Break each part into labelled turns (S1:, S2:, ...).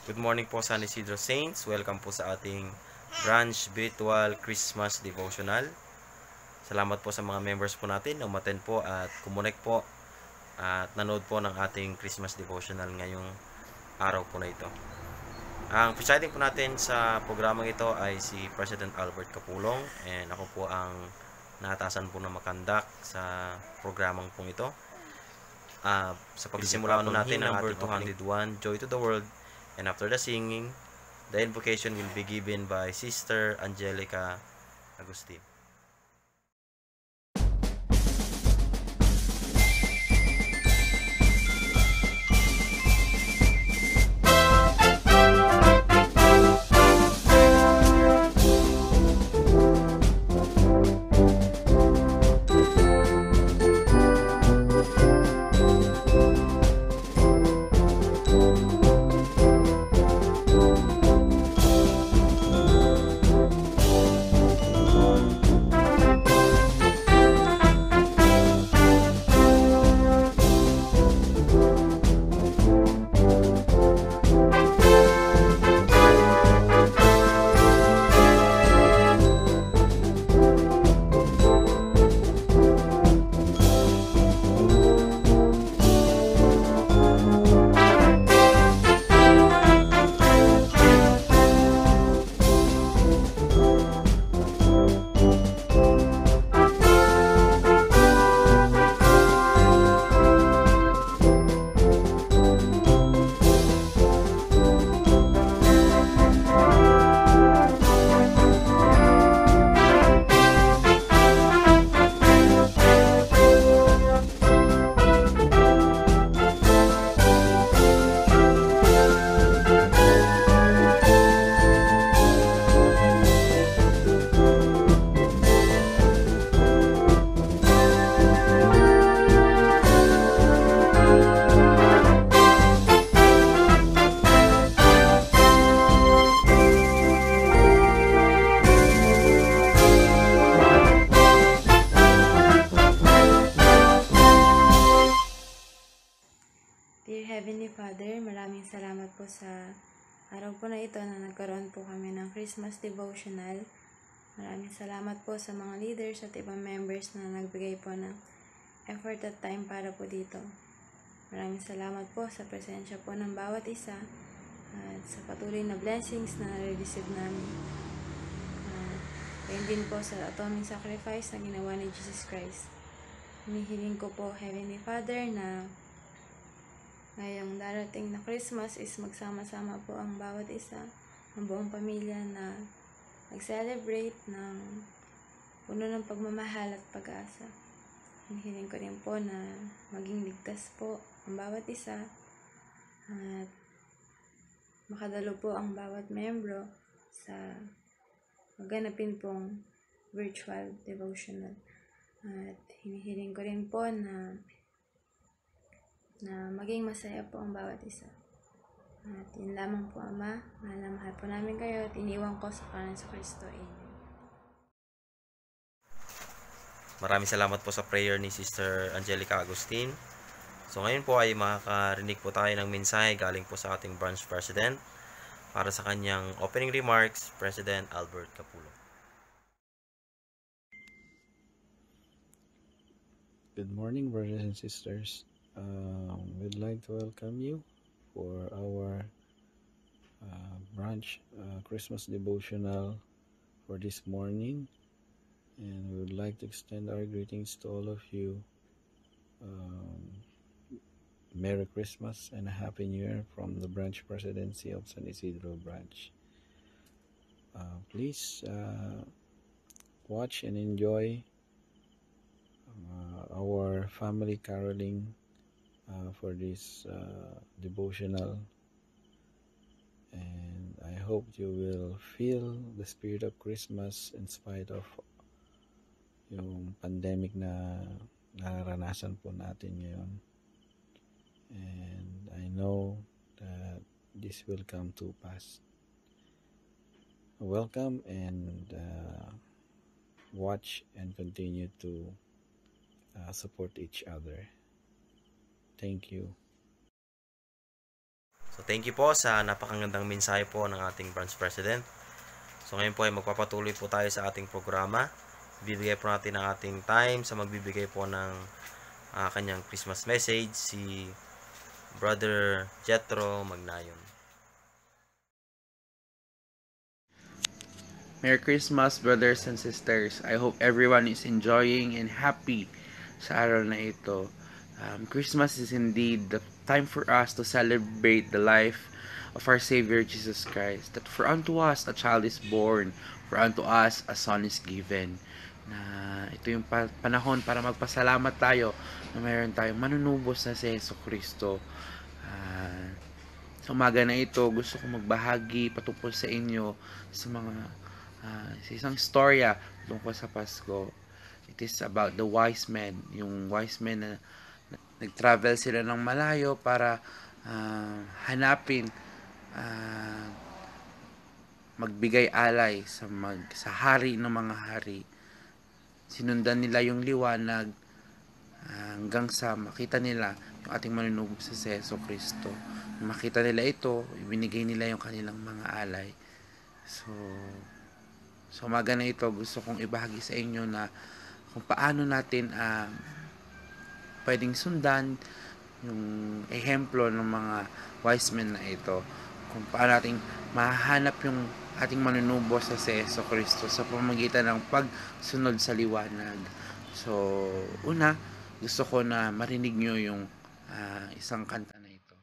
S1: Good morning po San Isidro Saints. Welcome po sa ating branch virtual Christmas devotional. Salamat po sa mga members po natin na umattend po at kumonek po at nanood po ng ating Christmas devotional ngayong araw po na ito. Ang presiding po natin sa programang ito ay si President Albert Capulong, and ako po ang naatasan po na makandak sa programang pong ito. Sa pagsisimula po natin ang number 201, Joy to the World, and after the singing, the invocation will be given by Sister Angelica Agustin.
S2: Dear Heavenly Father, maraming salamat po sa araw po na ito na nagkaroon po kami ng Christmas devotional. Maraming salamat po sa mga leaders at ibang members na nagbigay po ng effort at time para po dito. Maraming salamat po sa presensya po ng bawat isa at sa patuloy na blessings na nare-receive namin. Gayon din po sa atoning sacrifice na ginawa ni Jesus Christ. Hinihiling ko po, Heavenly Father, na ngayong darating na Christmas is magsama-sama po ang bawat isa, ang buong pamilya na nag-celebrate ng puno ng pagmamahal at pag-asa. Hinihiling ko rin po na maging ligtas po ang bawat isa at makadalo po ang bawat membro sa maganapin pong virtual devotional. At hinihiling ko rin po na maging masaya po ang bawat isa. At yun lamang po, Ama. Mahal na mahal po namin kayo at iniwan ko sa kanan sa Kristo. Amen.
S1: Maraming salamat po sa prayer ni Sister Angelica Agustin. So ngayon po ay makakarinig po tayo ng mensahe galing po sa ating branch president. Para sa kanyang opening remarks, President Albert Capulong.
S3: Good morning, brothers and sisters. We'd like to welcome you for our branch Christmas devotional for this morning, and we would like to extend our greetings to all of you. Merry Christmas and a Happy New Year from the branch presidency of San Isidro branch. Please watch and enjoy our family caroling for this devotional, and I hope you will feel the spirit of Christmas in spite of yung pandemic na nararanasan po natin ngayon. And I know that this will come to pass. Welcome, and watch and continue to support each other. Thank you.
S1: So thank you po sa napakagandang mensahe po ng ating branch president. So ngayon po ay magpapatuloy po tayo sa ating programa. Bibigay po natin ang ating time sa magbibigay po ng kanyang Christmas message, si Brother Jethro Magnayon.
S4: Merry Christmas, brothers and sisters. I hope everyone is enjoying and happy sa araw na ito. Christmas is indeed the time for us to celebrate the life of our Savior Jesus Christ. That for unto us a child is born, for unto us a son is given. Na ito yung panahon para magpasalamat tayo na mayroon tayong manunubos na si Yesu Kristo. Sa umaga na ito, gusto kong magbahagi patungkol sa inyo sa sa isang storya tungkol sa Pasko. It is about the wise men. Yung wise men na nag-travel sila ng malayo para hanapin, magbigay alay sa hari ng mga hari. Sinundan nila yung liwanag hanggang sa makita nila yung ating manunubos sa Yesu Kristo. Makita nila ito, ibinigay nila yung kanilang mga alay. So umaga na ito, gusto kong ibahagi sa inyo na kung paano natin pwedeng sundan yung ehemplo ng mga wise men na ito. Kung paano natin mahanap yung ating manunubos sa Yesu Kristo sa pamamagitan ng pagsunod sa liwanag. So, una, gusto ko na marinig nyo yung isang kanta na ito.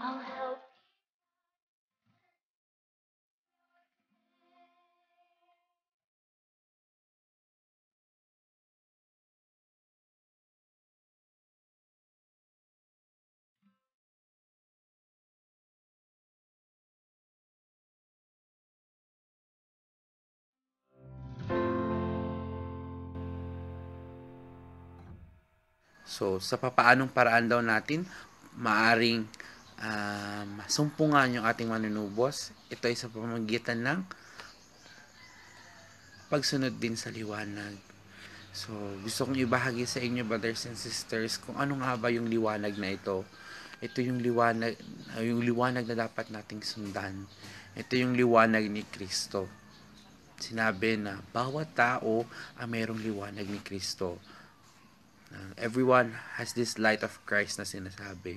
S5: I'll help.
S4: So, sa papaanong paraan daw natin maaring masumpungan yung ating manunubos. Ito ay sa pamamagitan ng pagsunod din sa liwanag. So, gusto kong ibahagi sa inyo, brothers and sisters, kung ano nga ba yung liwanag na ito. Ito yung liwanag na dapat nating sundan. Ito yung liwanag ni Kristo. Sinabi na bawat tao ay mayroong liwanag ni Kristo. Everyone has this light of Christ na sinasabi,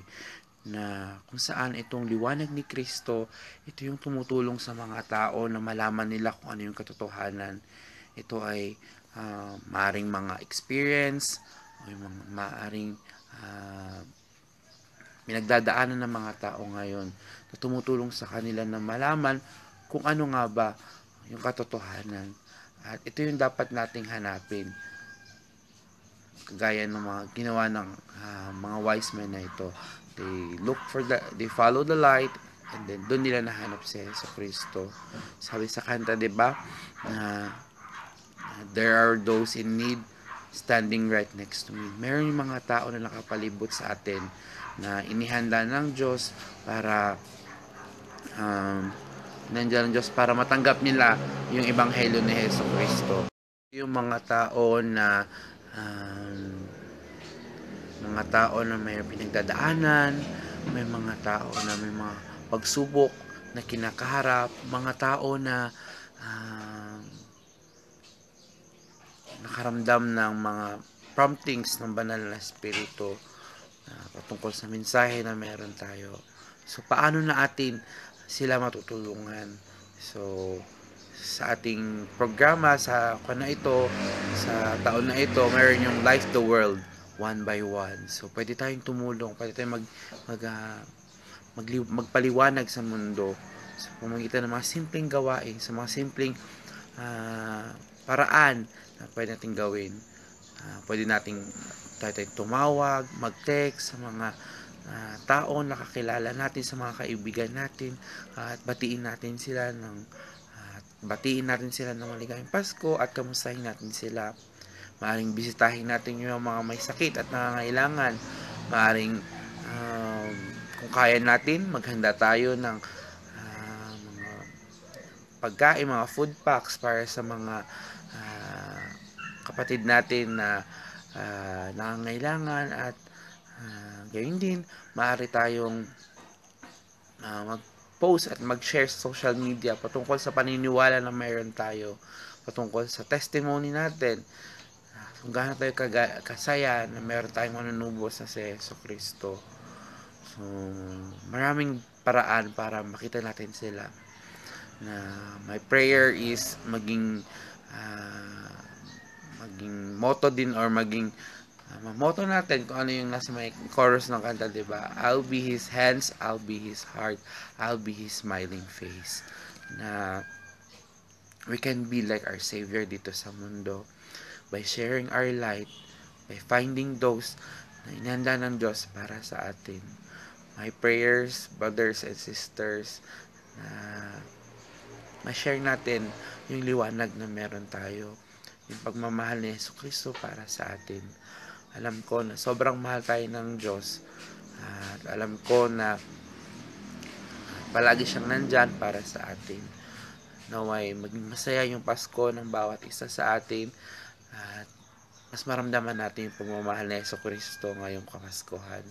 S4: na kung saan itong liwanag ni Kristo, ito yung tumutulong sa mga tao na malaman nila kung ano yung katotohanan. Ito ay maaring mga experience, o yung maaring pinagdadaanan ng mga tao ngayon na tumutulong sa kanila na malaman kung ano nga ba yung katotohanan. At ito yung dapat nating hanapin, kagaya ng mga ginawa ng mga wise men na ito. They follow the light And then, doon nila nahanap si Yeso Cristo. Sabi sa kanta, di ba? Na there are those in need standing right next to me. Meron yung mga tao na nakapalibot sa atin na inihanda ng Diyos para nandiyan ng Diyos para matanggap nila yung ebanghelyo ni Yeso Cristo. Yung mga tao na may pinagdadaanan, may mga tao na may mga pagsubok na kinakaharap, mga tao na nakaramdam ng mga promptings ng banal na espiritu patungkol sa mensahe na meron tayo. So, paano natin sila matutulungan? So, sa ating programa sa taon na ito, meron yung Life the World, one by one. So, pwede tayong tumulong, pwede tayong magpaliwanag sa mundo sa pamamagitan ng mga simpleng gawain, sa mga simpleng paraan na pwede natin gawin. Pwede nating tumawag, mag-text sa mga tao na kakilala natin, sa mga kaibigan natin, at batiin natin sila ng maligayang Pasko at kamustahin natin sila. Maaring bisitahin natin yung mga may sakit at nangangailangan. Maaring kung kaya natin, maghanda tayo ng mga pagkain, mga food packs para sa mga kapatid natin na nangangailangan, at gayon din, maaari tayong mag-post at mag-share sa social media patungkol sa paniniwala na mayroon tayo, patungkol sa testimony natin, kung gaano tayo kasaya na mayroon tayong manunubos sa si Yeso Cristo. So, maraming paraan para makita natin sila. My prayer is maging motto din, or maging motto natin kung ano yung nasa may chorus ng kanta, diba? I'll be His hands, I'll be His heart, I'll be His smiling face. Na we can be like our Savior dito sa mundo by sharing our light, by finding those na inihanda ng Diyos para sa atin. My prayers, brothers and sisters, na ma-share natin yung liwanag na meron tayo, yung pagmamahal ni Yeso Cristo para sa atin. Alam ko na sobrang mahal tayo ng Diyos, at alam ko na palagi siyang nandyan para sa atin. Naway maging masaya yung Pasko ng bawat isa sa atin, at mas maramdaman natin yung pagmamahal ni Yeso Cristo ngayong Kapaskuhan.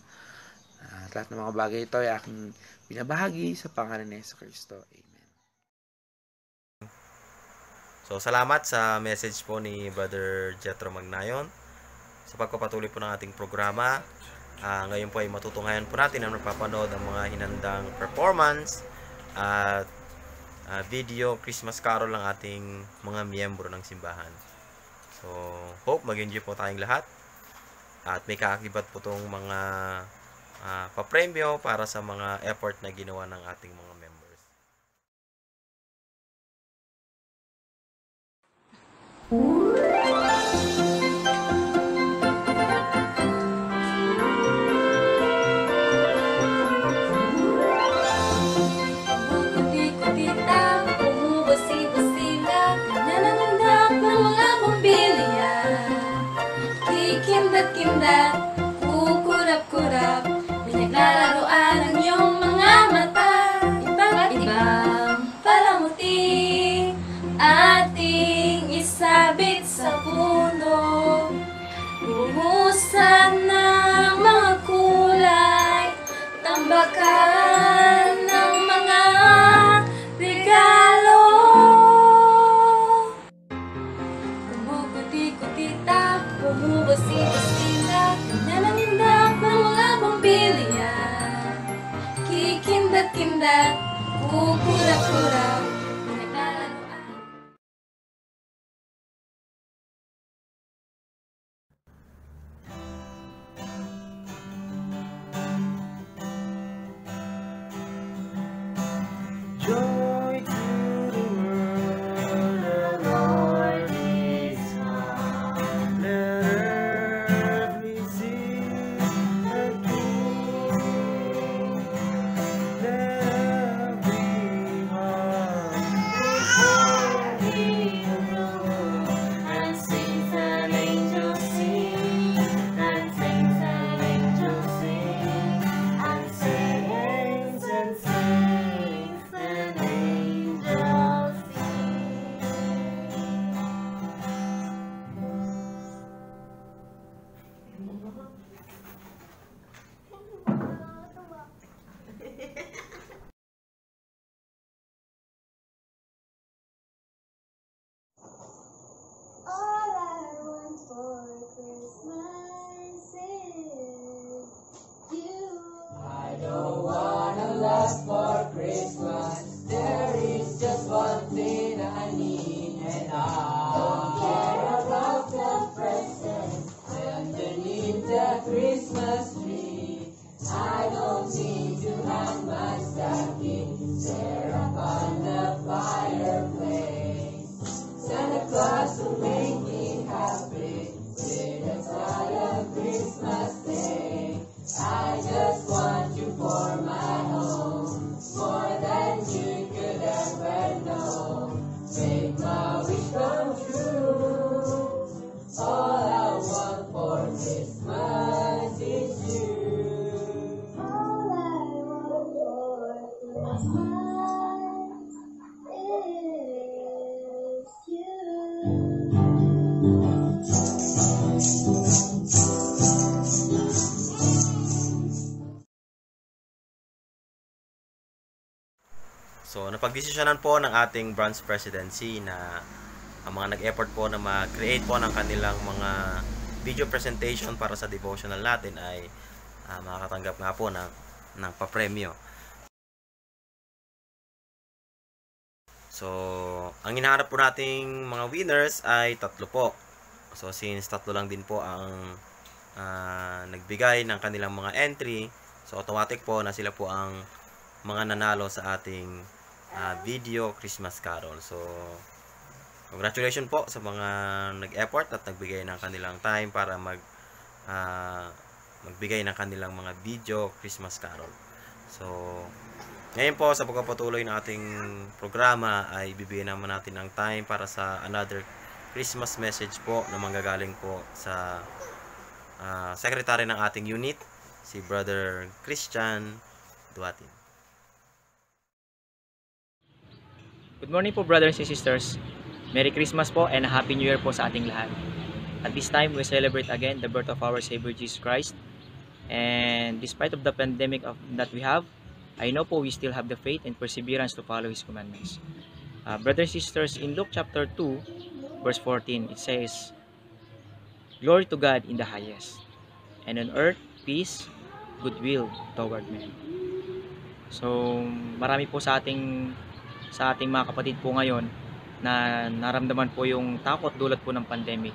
S4: At lahat ng mga bagay ito ay aking binabahagi sa pangalan ni Yeso Cristo. Amen.
S1: So, salamat sa message po ni Brother Jethro Magnayon sa pagpapatuloy po ng ating programa. Ngayon po ay matutunghayan po natin na napapanood ang mga hinandang performance at video Christmas carol ng ating mga miyembro ng simbahan. So, hope mag-enjoy po tayong lahat, at may kaakibat po itong mga papremyo para sa mga effort na ginawa ng ating mga members.
S2: Kutita, umubasi-basila, nananundak ng mga bumbilya. Kikindat-kindat, kukurap-kurap, pinaglalaroan ang iyong mga mata. Iba't-ibang palamuti, ating isabit sa puno. Buhusan ng mga kulay, tambakan ng mga regalo. Kumukuti-kutita, bumubasi-basila, nanangindak ng mga bumbilya. Kikindat-kindat, kukurap-kurap, pinaglalaroan.
S5: Joy to the world, the Lord is come. Let earth receive the King. Let don't wanna love for Christmas. There is just one thing I need, and I don't care about the presents underneath the Christmas tree. I don't need to hang my stocking there upon the fireplace. Santa Claus will make me happy with a quiet Christmas day. I just want you for my home, more than you could ever know. Make my wish come true. All I want for Christmas is you. All I want for Christmas is you.
S1: So, napagdesisyonan po ng ating branch presidency na ang mga nag-effort po na mag-create po ng kanilang mga video presentation para sa devotional natin ay makakatanggap nga po ng papremyo. So, ang hinahanap po nating mga winners ay 3 po. So, since 3 lang din po ang nagbigay ng kanilang mga entry, so automatic po na sila po ang mga nanalo sa ating video Christmas Carol. So, congratulations po sa mga nag-effort at nagbigay ng kanilang time para magbigay ng kanilang mga video Christmas Carol. So, ngayon po sa pagpapatuloy ng ating programa ay bibigyan naman natin ng time para sa another Christmas message po na manggagaling po sa secretary ng ating unit, si Brother Christian Duatin.
S6: Good morning po, brothers and sisters. Merry Christmas po and Happy New Year po sa ating lahat. At this time, we celebrate again the birth of our Savior Jesus Christ. And despite of the pandemic that we have, I know po we still have the faith and perseverance to follow His commandments. Brothers and sisters, in Luke chapter 2, verse 14, it says, "Glory to God in the highest, and on earth, peace, goodwill toward men." So, marami po sa ating mga kapatid po ngayon na naramdaman po yung takot dulot po ng pandemic.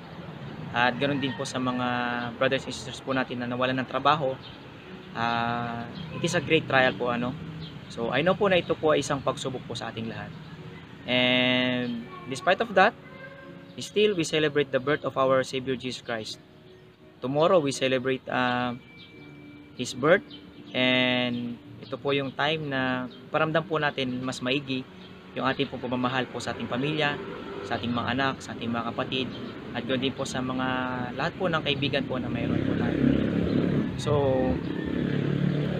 S6: At ganoon din po sa mga brothers and sisters po natin na nawalan ng trabaho. It is a great trial po, ano. So I know po na ito po ay isang pagsubok po sa ating lahat. And despite of that, still we celebrate the birth of our Savior Jesus Christ. Tomorrow we celebrate His birth, and ito po yung time na paramdam po natin mas maigi yung ating pong pamamahal po sa ating pamilya, sa ating mga anak, sa ating mga kapatid, at ganoon din po sa mga lahat po ng kaibigan po na mayroon po tayo. So,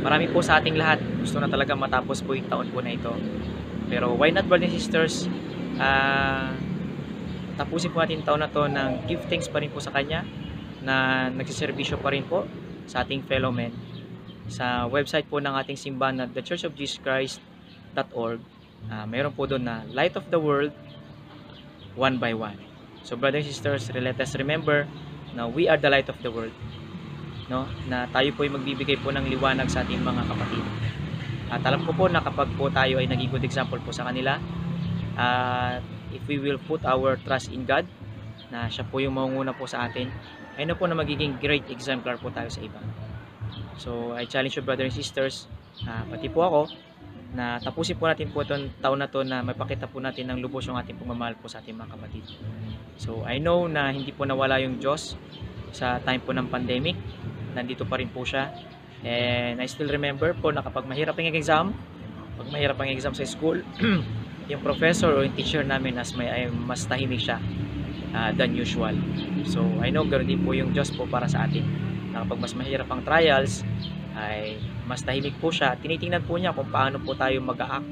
S6: marami po sa ating lahat gusto na talaga matapos po yung taon po na ito. Pero why not, brothers and sisters, tapusin po natin taon na to ng give thanks pa rin po sa Kanya, na nagsiservisyo pa rin po sa ating fellow men. Sa website po ng ating simbahan na thechurchofjesuschrist.org, mayroon po doon na Light of the World, one by one. So brothers and sisters, let us remember na we are the light of the world, no? Na tayo po ay magbibigay po ng liwanag sa ating mga kapatid. At alam ko po na kapag po tayo ay naging good example po sa kanila, if we will put our trust in God, na siya po yung mangunguna po sa atin, ay na po na magiging great exemplar po tayo sa iba. So I challenge you, brothers and sisters, pati po ako, na tapusin po natin po itong taon na to na mapakita po natin ng lubos yung ating pagmamahal po sa ating mga kapatid. So I know na hindi po nawala yung Diyos sa time po ng pandemic. Nandito pa rin po siya. And I still remember po na kapag mahirap ang exam, pag mahirap ang exam sa school, yung professor o yung teacher namin ay mas tahimik siya than usual. So I know ganoon din po yung Diyos po para sa atin. Na kapag mas mahirap ang trials, ay mas tahimik po siya. Tinitingnan po niya kung paano po tayo mag-a-act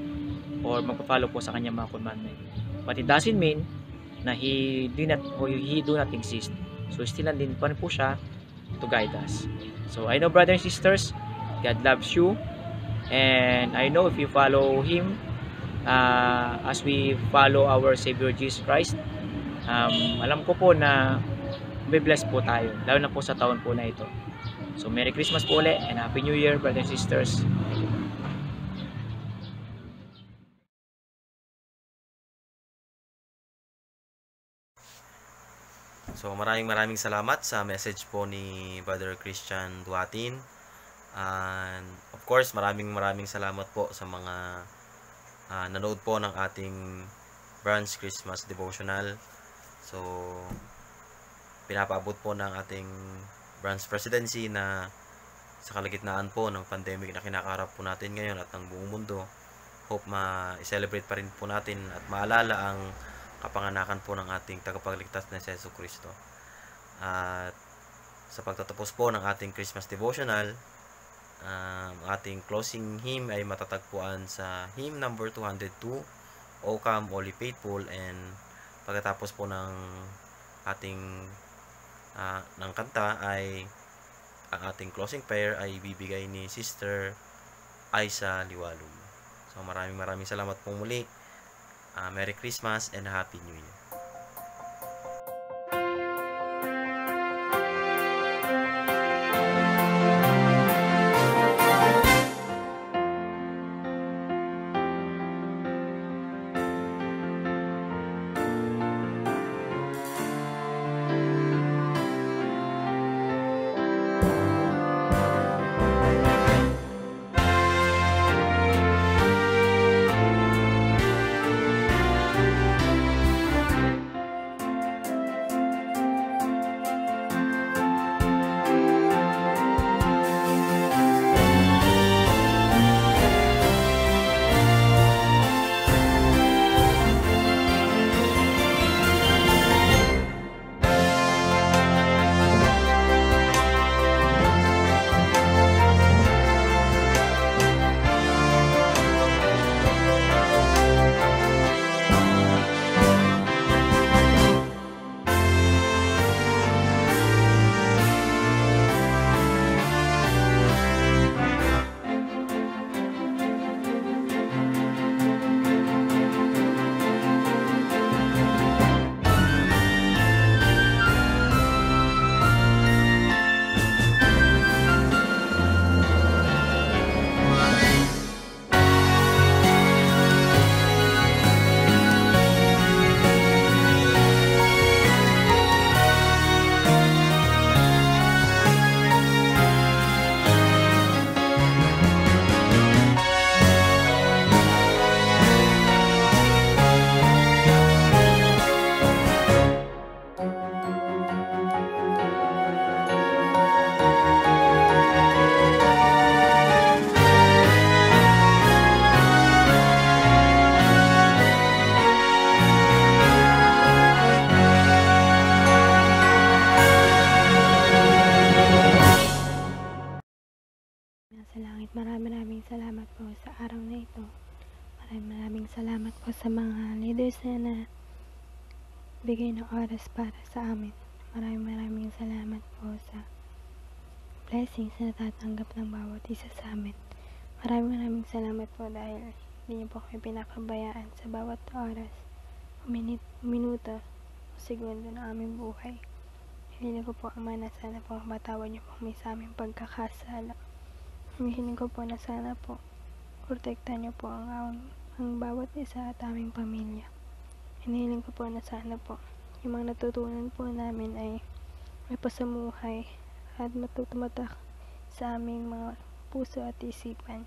S6: or magpa-follow po sa kanyang mga commandment. But it doesn't mean na he do not exist. So still nandun pa rin po siya to guide us. So I know, brothers and sisters, God loves you, and I know if you follow Him as we follow our Savior Jesus Christ, alam ko po na be blessed po tayo, lalo na po sa taon po na ito. So Merry Christmas po ulit and Happy New Year, brothers and sisters.
S1: So maraming salamat sa message po ni Brother Christian Duatin. And of course, maraming salamat po sa mga nanood po ng ating Branch Christmas Devotional. So pinapaabot po ng ating branch presidency na sa kalagitnaan po ng pandemic na kinakaharap po natin ngayon at ng buong mundo, hope ma-celebrate pa rin po natin at maalala ang kapanganakan po ng ating tagapagligtas na si Jesu Cristo. At sa pagtatapos po ng ating Christmas devotional, ating closing hymn ay matatagpuan sa hymn number 202, O Come All Ye Faithful, and pagkatapos po ng ating ng kanta ay ang ating closing prayer ay bibigay ni Sister Aisa Liwalum. So maraming salamat po muli. Merry Christmas and Happy New Year.
S2: Nasa langit, maraming salamat po sa araw na ito. Maraming salamat po sa mga leaders na bigay ng oras para sa amin. Maraming salamat po sa blessings na natatanggap ng bawat isa sa amin. Maraming salamat po dahil hindi niyo po kami pinakabayaan sa bawat oras, minuto, o segundo ng aming buhay. Hiling ko po, Ama, na sana po matawan niyo po kami sa aming pagkakasala. Hiling ko po na sana po protektahan niyo po ang bawat isa at aming pamilya. Hinihiling ko po na sana po yung mga natutunan po namin ay may pasamuhay at matutumatak sa aming mga puso at isipan.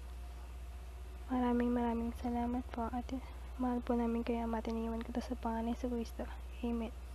S2: Maraming salamat po at mahal po namin kayo, Ama. Tiniwan ko to sa pangalan ni Jesu Cristo. Amen.